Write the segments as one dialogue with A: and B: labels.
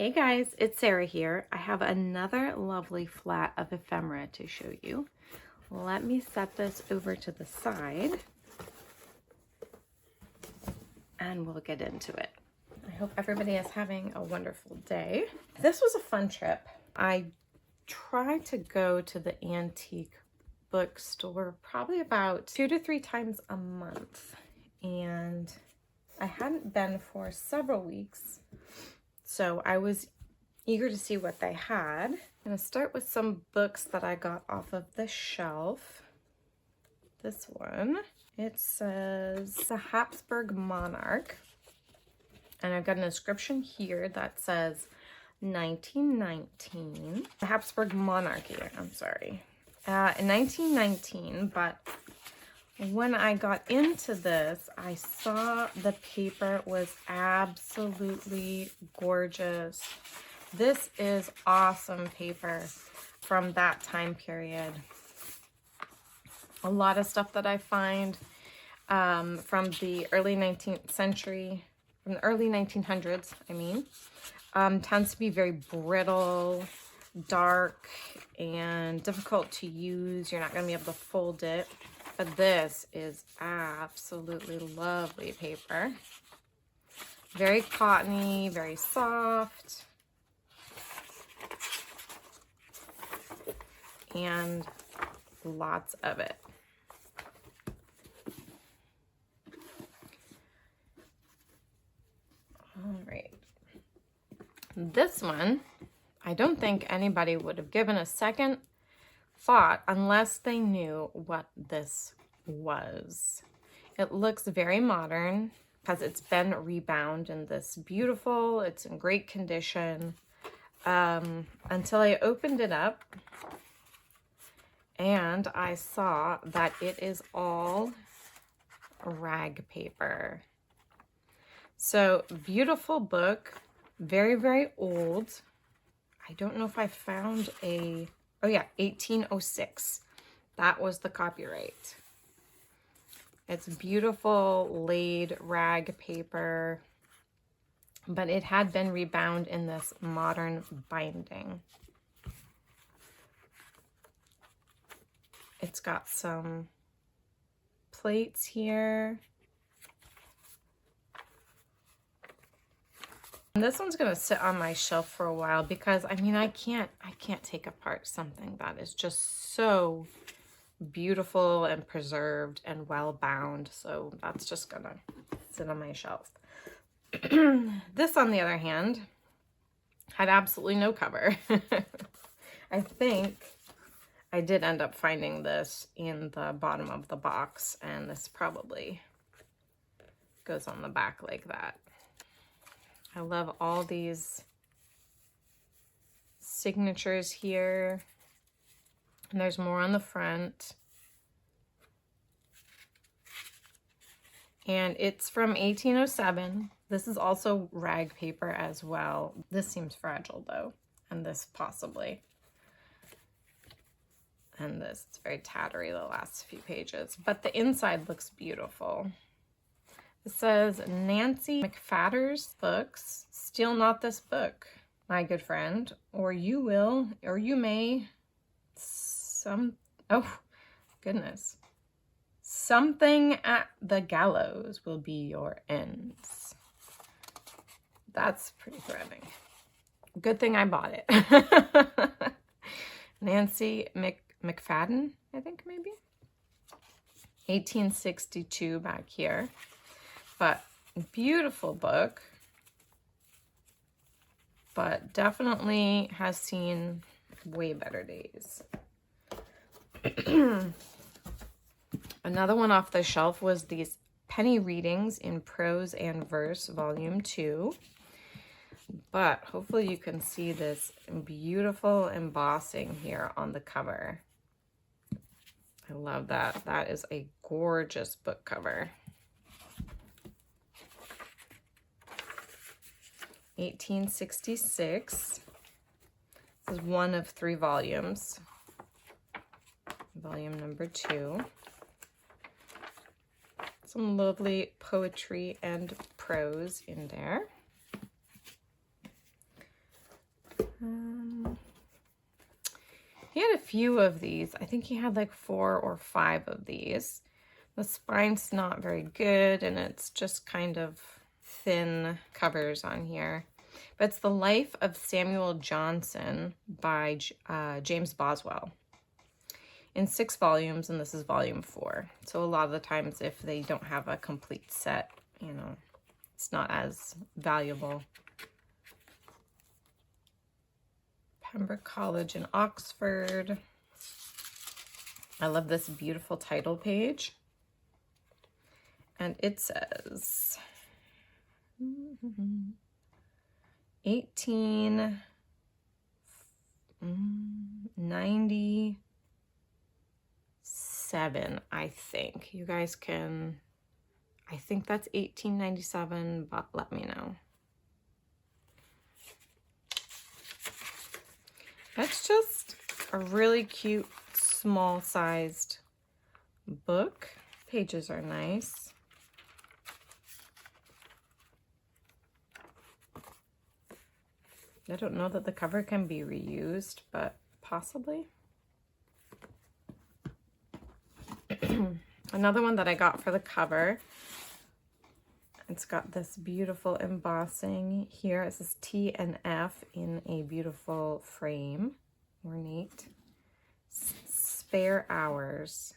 A: Hey guys, it's Sarah here. I have another lovely flat of ephemera to show you. Let me set this over to the side and we'll get into it. I hope everybody is having a wonderful day. This was a fun trip. I try to go to the antique bookstore probably about 2 to 3 times a month, and I hadn't been for several weeks. So I was eager to see what they had. I'm going to start with some books that I got off of the shelf. This one, it says The Habsburg Monarch. And I've got an inscription here that says 1919. The Habsburg Monarchy, I'm sorry. In 1919, but when I got into this, I saw the paper was absolutely gorgeous. This is awesome paper from that time period. A lot of stuff that I find from the early 19th century, from the early 1900s, tends to be very brittle, dark, and difficult to use. You're not going to be able to fold it. But this is absolutely lovely paper. Very cottony, very soft. And lots of it. All right. This one, I don't think anybody would have given a second thought unless they knew what this was. It looks very modern because it's been rebound in this beautiful, it's in great condition, until I opened it up and I saw that it is all rag paper. So beautiful book, very, very old. I don't know if I found a, oh yeah, 1806. That was the copyright. It's beautiful laid rag paper, but it had been rebound in this modern binding. It's got some plates here. And this one's gonna sit on my shelf for a while because I can't take apart something that is just so beautiful and preserved and well bound. So that's just gonna sit on my shelf. This, on the other hand, had absolutely no cover. I think I did end up finding this in the bottom of the box, and this probably goes on the back like that. I love all these signatures here. And there's more on the front. And it's from 1807. This is also rag paper as well. This seems fragile though. And this possibly. And this, it's very tattery, the last few pages. But the inside looks beautiful. It says, Nancy McFadder's books. Steal not this book, my good friend, or you will, or you may, oh, goodness. Something at the gallows will be your ends. That's pretty threatening. Good thing I bought it. Nancy McFadden, I think maybe. 1862 back here. But beautiful book. But definitely has seen way better days. Another one off the shelf was these Penny Readings in Prose and Verse, Volume 2. But hopefully you can see this beautiful embossing here on the cover. I love that. That is a gorgeous book cover. 1866. This is one of 3 volumes. Volume number 2. Some lovely poetry and prose in there. He had a few of these. I think he had like 4 or 5 of these. The spine's not very good, and it's just kind of thin covers on here. But it's The Life of Samuel Johnson by James Boswell in 6 volumes, and this is volume 4. So a lot of the times if they don't have a complete set, you know, it's not as valuable. Pembroke College in Oxford. I love this beautiful title page. And it says 1897, I think. You guys can, I think that's 1897, but let me know. That's just a really cute, small-sized book. Pages are nice. I don't know that the cover can be reused, but possibly. Another one that I got for the cover. It's got this beautiful embossing here. It says T and F in a beautiful frame. Ornate. Spare Hours.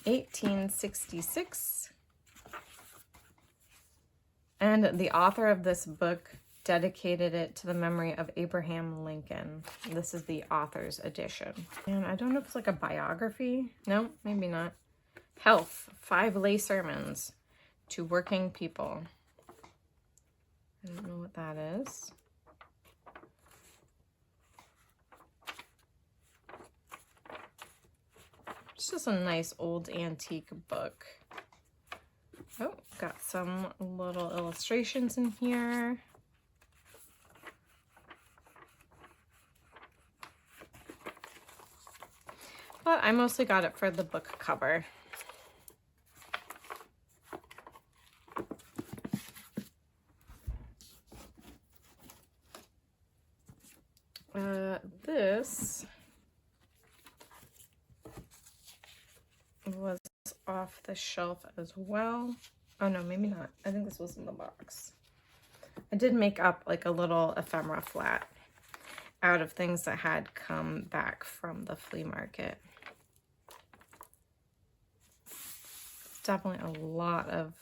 A: (1866). And the author of this book dedicated it to the memory of Abraham Lincoln. This is the author's edition. And I don't know if it's like a biography. No, maybe not. Health, 5 lay sermons to working people. I don't know what that is. It's just a nice old antique book. Oh, got some little illustrations in here. But I mostly got it for the book cover. This was off the shelf as well. Oh no, maybe not. I think this was in the box. I did make up like a little ephemera flat out of things that had come back from the flea market. It's definitely a lot of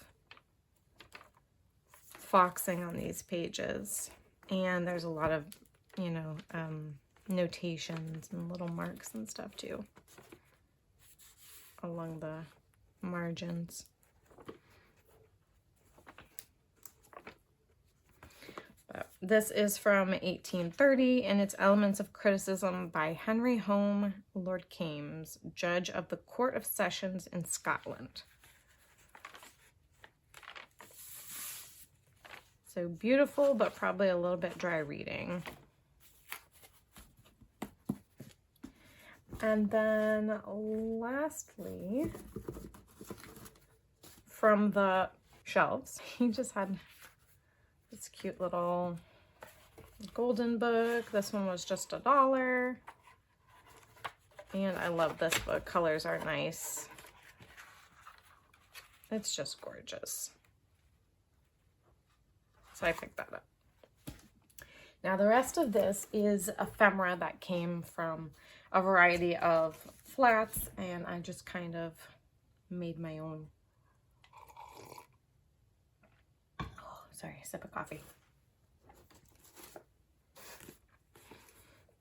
A: foxing on these pages. And there's a lot of, you know, notations and little marks and stuff too along the margins. But this is from 1830, and it's Elements of Criticism by Henry Home Lord Kames, Judge of the Court of Sessions in Scotland. So beautiful, but probably a little bit dry reading. And then lastly, from the shelves, he just had this cute little golden book. This one was just $1. And I love this book. Colors are nice. It's just gorgeous. So I picked that up. Now the rest of this is ephemera that came from a variety of flats, and I just kind of made my own. Oh, sorry, a sip of coffee.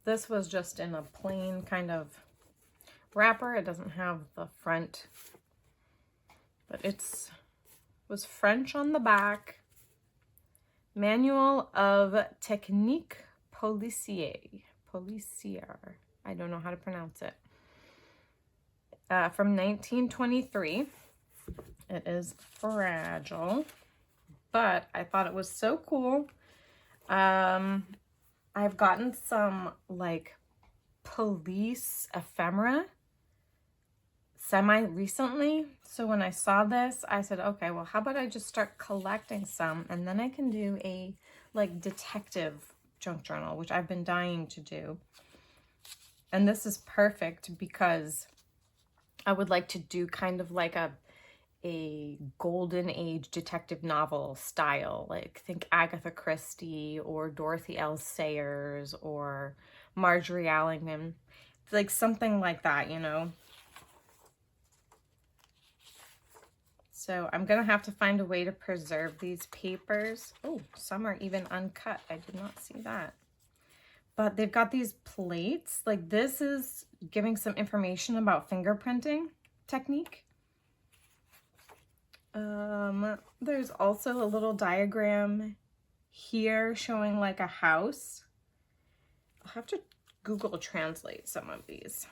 A: This was just in a plain kind of wrapper. It doesn't have the front, but was French on the back. Manual of Technique Policière. I don't know how to pronounce it. From 1923. It is fragile, but I thought it was so cool. I've gotten some like police ephemera semi-recently. So when I saw this, I said, okay, well, how about I just start collecting some, and then I can do a like detective junk journal, which I've been dying to do. And this is perfect because I would like to do kind of like a golden age detective novel style, like think Agatha Christie or Dorothy L. Sayers or Marjorie Allingham, like something like that, you know. So I'm gonna have to find a way to preserve these papers. Oh, some are even uncut. I did not see that. But they've got these plates. Like this is giving some information about fingerprinting technique. There's also a little diagram here showing like a house. I'll have to Google translate some of these.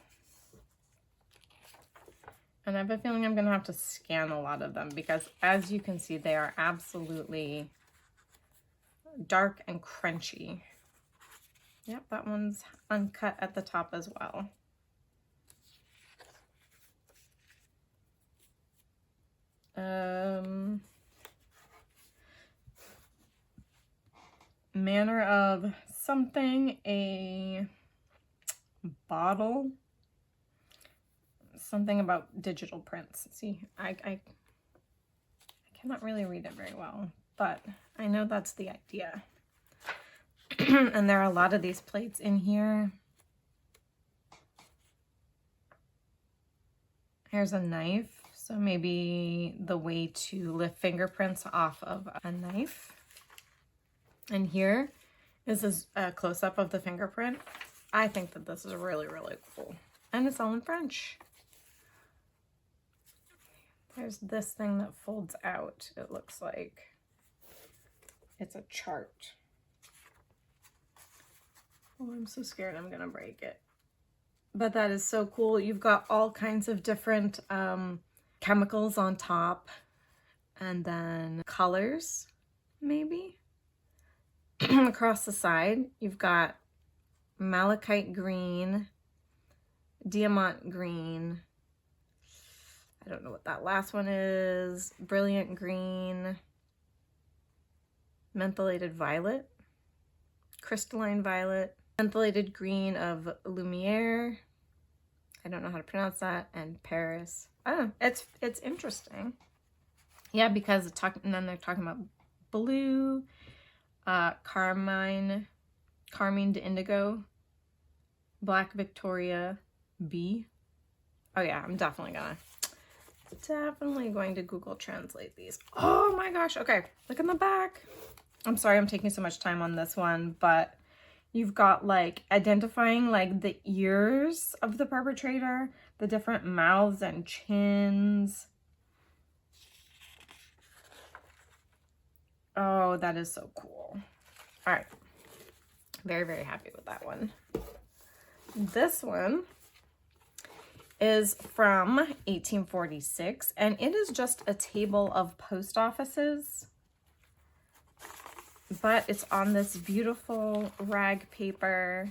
A: And I have a feeling I'm gonna have to scan a lot of them because as you can see, they are absolutely dark and crunchy. Yep, that one's uncut at the top as well. Manner of something, a bottle, something about digital prints. See, I cannot really read it very well, but I know that's the idea. And there are a lot of these plates in here. Here's a knife, so maybe the way to lift fingerprints off of a knife. And here is a close-up of the fingerprint. I think that this is really, really cool. And it's all in French. There's this thing that folds out, it looks like. It's a chart. Oh, I'm so scared I'm gonna break it. But that is so cool. You've got all kinds of different chemicals on top. And then colors, maybe. Across the side, you've got malachite green, diamant green. I don't know what that last one is. Brilliant green, mentholated violet, crystalline violet, mentholated green of Lumiere. I don't know how to pronounce that. And Paris. Oh, it's interesting. Yeah, because and then they're talking about blue, carmine to indigo, black Victoria, B. Oh yeah, I'm definitely going to Google Translate these. Oh my gosh. Okay, look in the back. I'm sorry I'm taking so much time on this one, but you've got like identifying like the ears of the perpetrator, the different mouths and chins. Oh, that is so cool. All right. Very, very happy with that one. This one is from 1846, and it is just a table of post offices, but it's on this beautiful rag paper,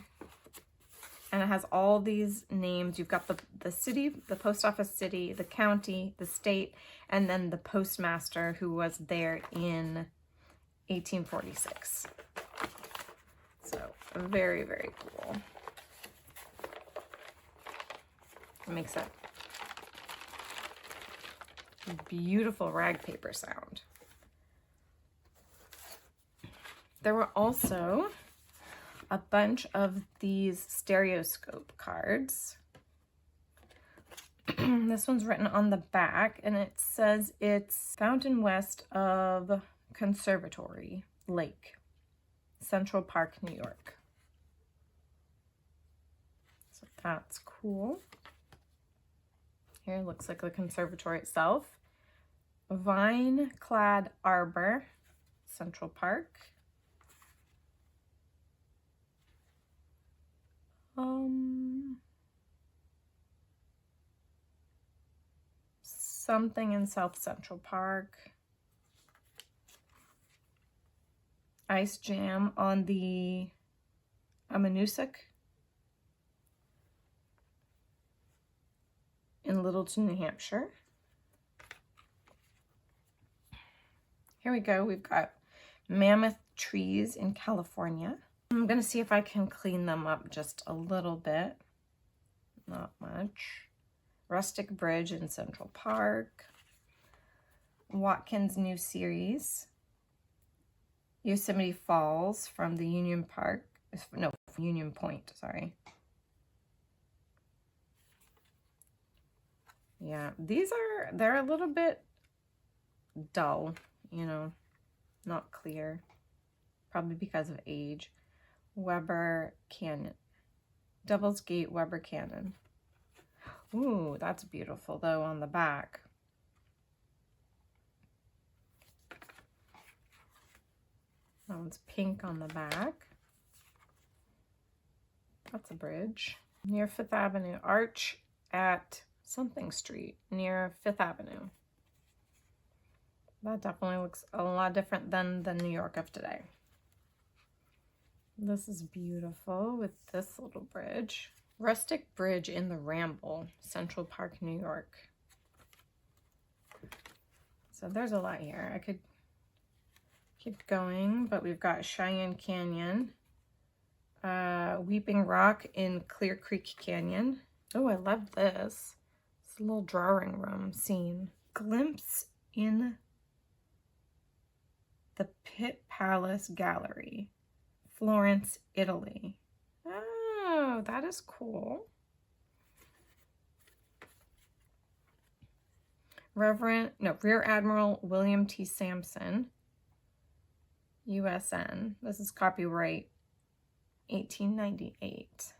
A: and it has all these names. You've got the city, the post office city, the county, the state, and then the postmaster who was there in 1846. So very, very cool. It makes a beautiful rag paper sound. There were also a bunch of these Stereoscope cards. This one's written on the back, and it says it's Fountain West of Conservatory Lake, Central Park, New York. So that's cool. Here looks like the conservatory itself. Vine-clad arbor, Central Park. Something in South Central Park. Ice jam on the Amanuset. in Littleton, New Hampshire. Here we go. We've got Mammoth trees in California. I'm going to see if I can clean them up just a little bit. Not much. Rustic Bridge in Central Park. Watkins' new series. Yosemite Falls from the Union Park. No, Union Point, sorry. Yeah, they're a little bit dull, you know, not clear. Probably because of age. Weber Canyon. Devil's Gate Weber Canyon. Ooh, that's beautiful though on the back. That one's pink on the back. That's a bridge. Near Fifth Avenue. Arch at something street near Fifth Avenue. That definitely looks a lot different than the New York of today. This is beautiful with this little bridge. Rustic Bridge in the Ramble, Central Park, New York. So there's a lot here. I could keep going, but we've got Cheyenne Canyon, Weeping Rock in Clear Creek Canyon. Oh, I love this. It's a little drawing room scene. Glimpse in the Pitt Palace Gallery, Florence, Italy. Oh, that is cool. Rear Admiral William T. Sampson, USN. This is copyright 1898.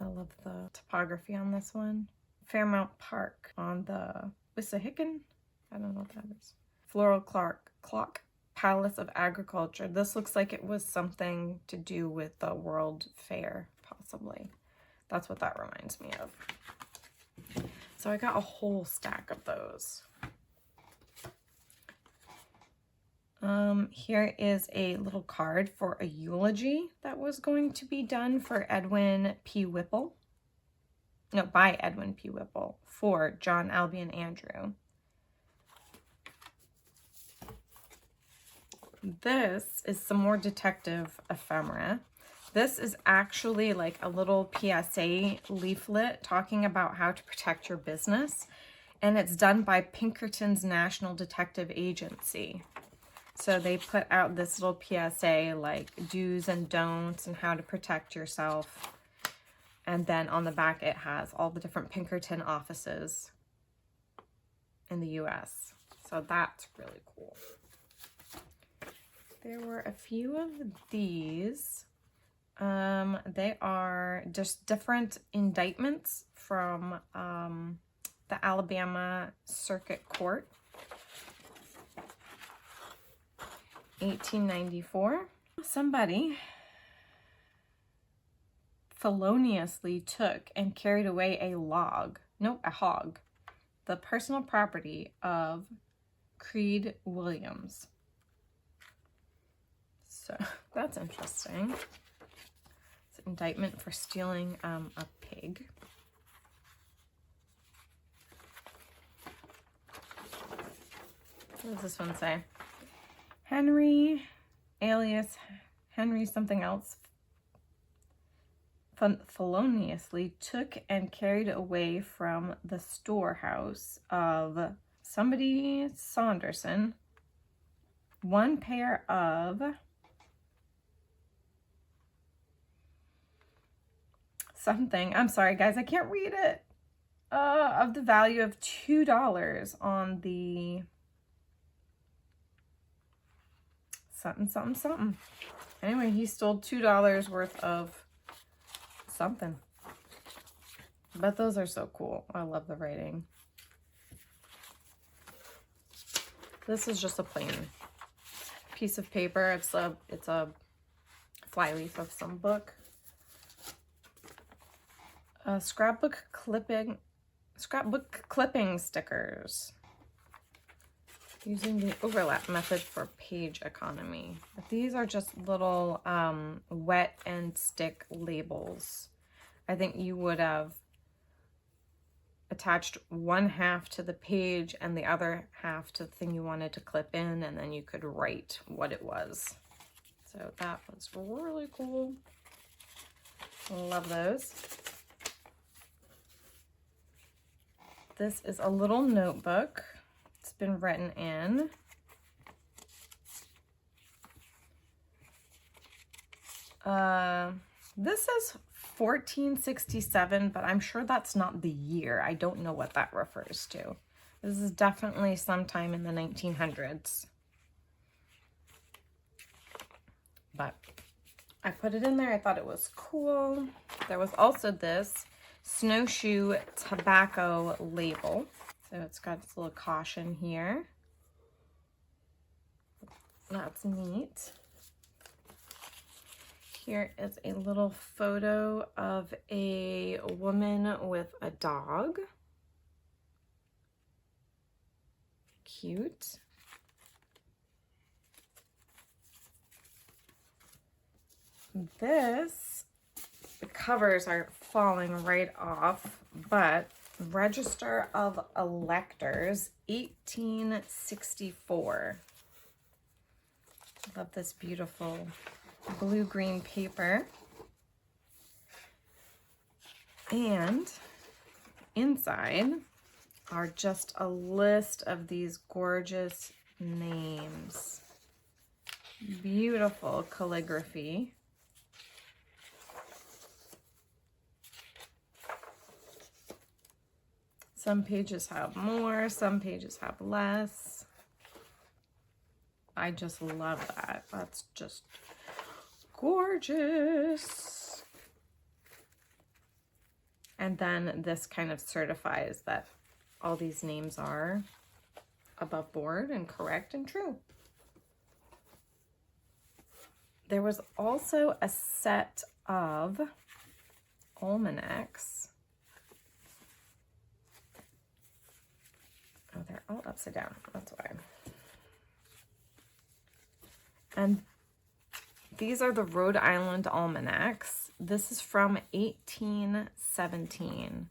A: I love the topography on this one. Fairmount Park on the Wissahickon. I don't know what that is. Floral Clock Palace of Agriculture. This looks like it was something to do with the World Fair, possibly. That's what that reminds me of. So I got a whole stack of those. Here is a little card for a eulogy that was going to be done for Edwin P. Whipple. No, by Edwin P. Whipple for John Albion Andrew. This is some more detective ephemera. This is actually like a little PSA leaflet talking about how to protect your business. And it's done by Pinkerton's National Detective Agency. So they put out this little PSA like do's and don'ts and how to protect yourself. And then on the back it has all the different Pinkerton offices in the US. So that's really cool. There were a few of these. They are just different indictments from the Alabama Circuit Court. 1894. Somebody feloniously took and carried away a hog, the personal property of Creed Williams. So that's interesting. It's an indictment for stealing a pig. What does this one say? Henry, alias Henry something else, feloniously took and carried away from the storehouse of somebody Saunderson one pair of something. I'm sorry, guys, I can't read it. Of the value of $2 on the something. Anyway, he stole $2 worth of something. But those are so cool. I love the writing. This is just a plain piece of paper. It's a flyleaf of some book. Scrapbook clipping stickers. Using the overlap method for page economy. But these are just little wet and stick labels. I think you would have attached one half to the page and the other half to the thing you wanted to clip in, and then you could write what it was. So that was really cool. Love those. This is a little notebook. It's been written in. This says 1467, but I'm sure that's not the year. I don't know what that refers to. This is definitely sometime in the 1900s. But I put it in there. I thought it was cool. There was also this snowshoe tobacco label. So it's got this little caution here. That's neat. Here is a little photo of a woman with a dog. Cute. This, the covers are falling right off, but Register of Electors, 1864. Love this beautiful blue-green paper. And inside are just a list of these gorgeous names. Beautiful calligraphy. Some pages have more, some pages have less. I just love that. That's just gorgeous. And then this kind of certifies that all these names are above board and correct and true. There was also a set of almanacs. Oh, they're all upside down. That's why. And these are the Rhode Island almanacs. This is from 1817.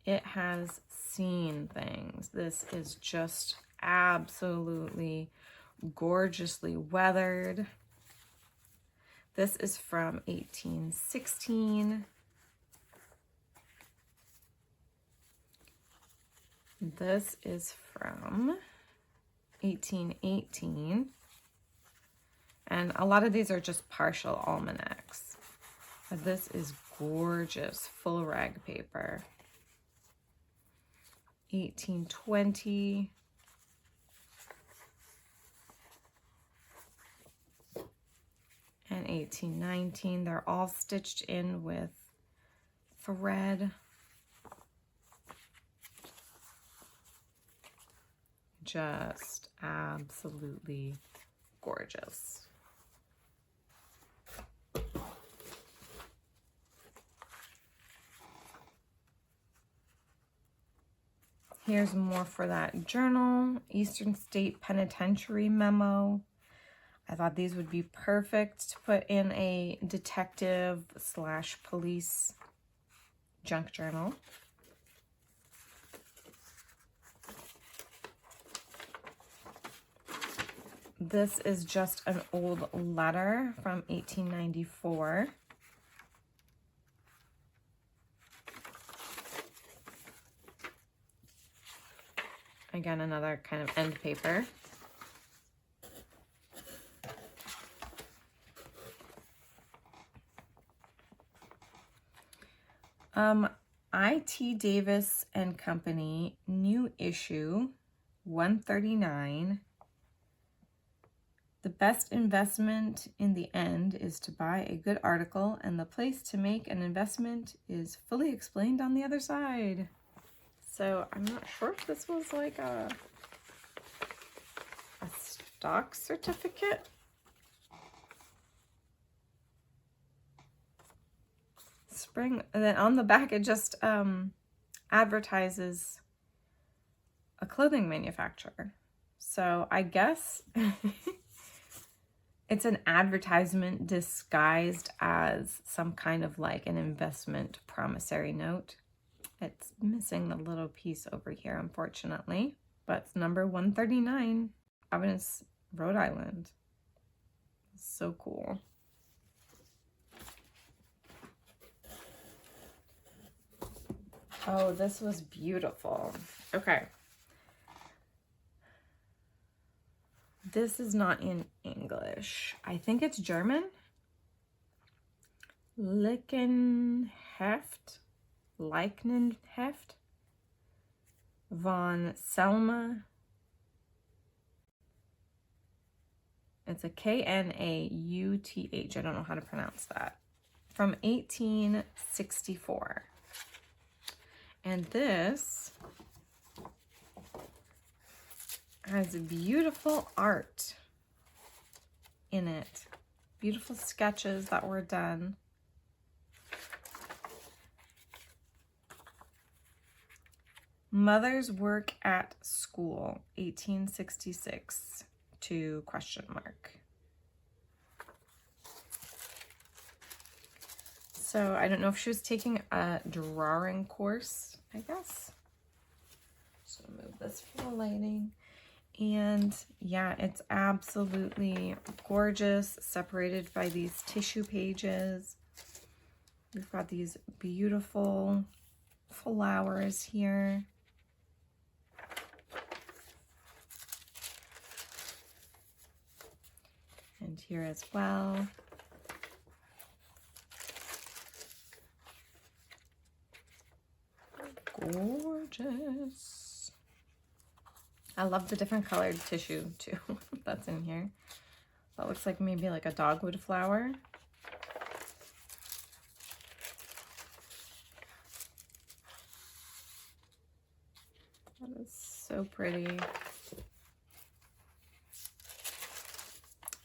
A: It has seen things. This is just absolutely gorgeously weathered. This is from 1816. This is from 1818. And a lot of these are just partial almanacs. But this is gorgeous, full rag paper. 1820. And 1819. They're all stitched in with thread. Just absolutely gorgeous. Here's more for that journal. Eastern State Penitentiary memo. I thought these would be perfect to put in a detective / police junk journal. This is just an old letter from 1894. Again, another kind of end paper. I.T. Davis and Company, new issue 139. The best investment in the end is to buy a good article, and the place to make an investment is fully explained on the other side. So I'm not sure if this was like a stock certificate. Spring, and then on the back it just advertises a clothing manufacturer. So I guess it's an advertisement disguised as some kind of like an investment promissory note. It's missing the little piece over here, unfortunately, but it's number 139, Providence, Rhode Island. So cool. Oh, this was beautiful. Okay. This is not in English. I think it's German. Leichenheft von Selma. It's a Knauth. I don't know how to pronounce that. From 1864. And this has beautiful art in it. Beautiful sketches that were done. Mother's Work at School, 1866 to question mark. So I don't know if she was taking a drawing course, I guess. Just gonna move this for the lighting. And yeah, it's absolutely gorgeous, separated by these tissue pages. We've got these beautiful flowers here. And here as well. Gorgeous. I love the different colored tissue too that's in here. That looks like maybe like a dogwood flower. That is so pretty.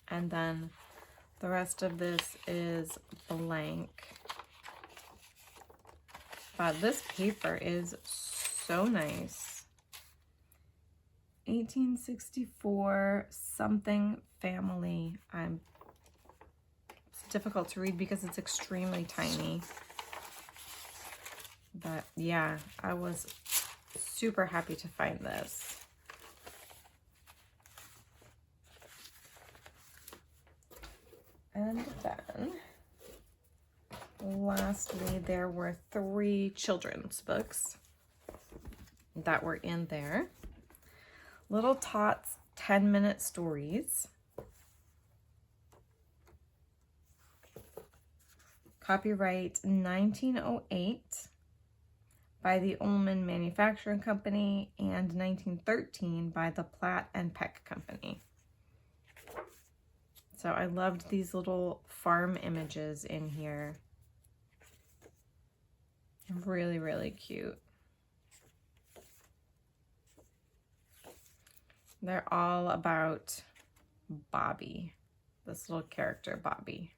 A: And then the rest of this is blank. But this paper is so nice. 1864 something family. It's difficult to read because it's extremely tiny. But yeah, I was super happy to find this. And then lastly, there were 3 children's books that were in there. Little Tots 10-minute stories. Copyright 1908 by the Ullman Manufacturing Company and 1913 by the Platt and Peck Company. So I loved these little farm images in here. Really, really cute. They're all about Bobby, this little character, Bobby.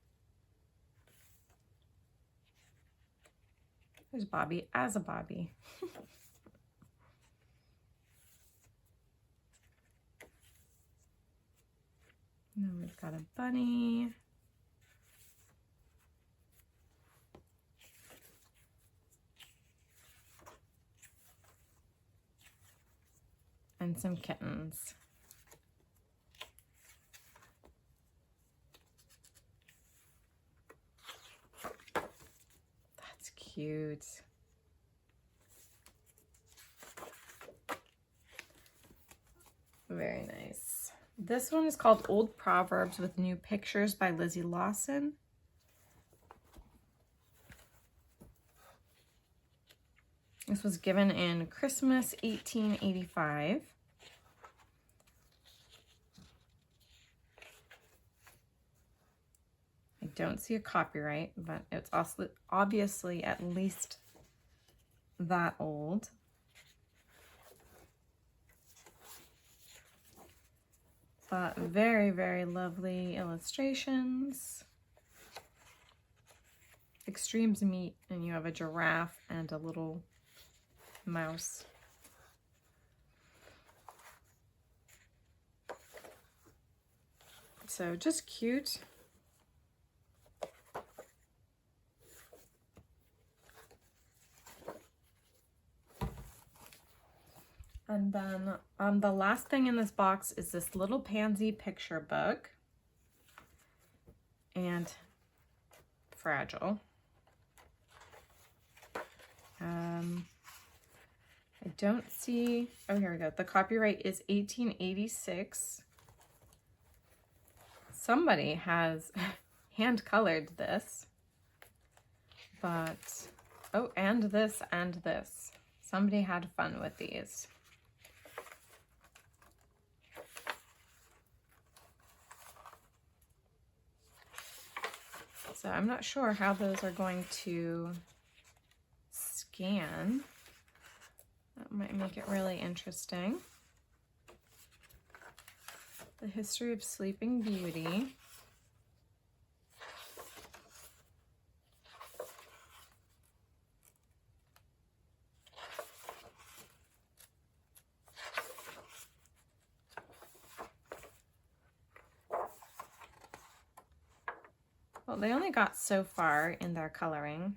A: There's Bobby as a Bobby. Now we've got a bunny. And some kittens. That's cute. Very nice. This one is called Old Proverbs with New Pictures by Lizzie Lawson. This was given in Christmas 1885. I don't see a copyright, but it's also obviously at least that old. But very, very lovely illustrations. Extremes meet, and you have a giraffe and a little mouse. So just cute. And then the last thing in this box is this little pansy picture book. And fragile. I don't see, oh, here we go. The copyright is 1886. Somebody has hand colored this, but, oh, and this and this. Somebody had fun with these. So I'm not sure how those are going to scan. That might make it really interesting. The History of Sleeping Beauty. Well, they only got so far in their coloring.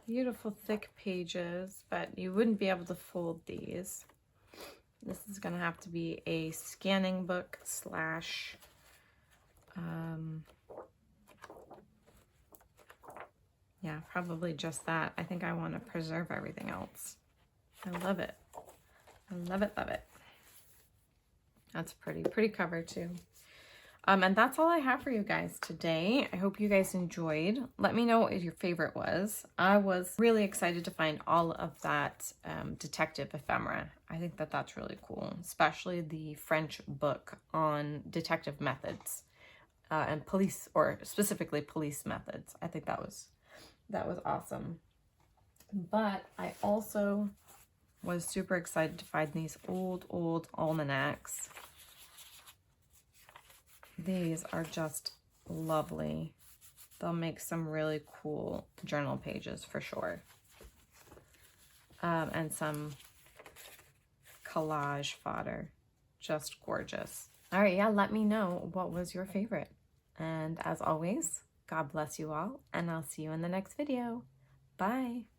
A: Beautiful thick pages, but you wouldn't be able to fold these. This is going to have to be a scanning book slash yeah, probably just that. I think I want to preserve everything else. I love it. I love it, love it. That's pretty cover too. And that's all I have for you guys today. I hope you guys enjoyed. Let me know what your favorite was. I was really excited to find all of that detective ephemera. I think that that's really cool, especially the French book on detective methods and police, or specifically police methods. I think that was awesome. But I also was super excited to find these old almanacs. These are just lovely. They'll make some really cool journal pages for sure. And some collage fodder. Just gorgeous. All right, yeah, let me know what was your favorite. And as always, God bless you all, and I'll see you in the next video. Bye.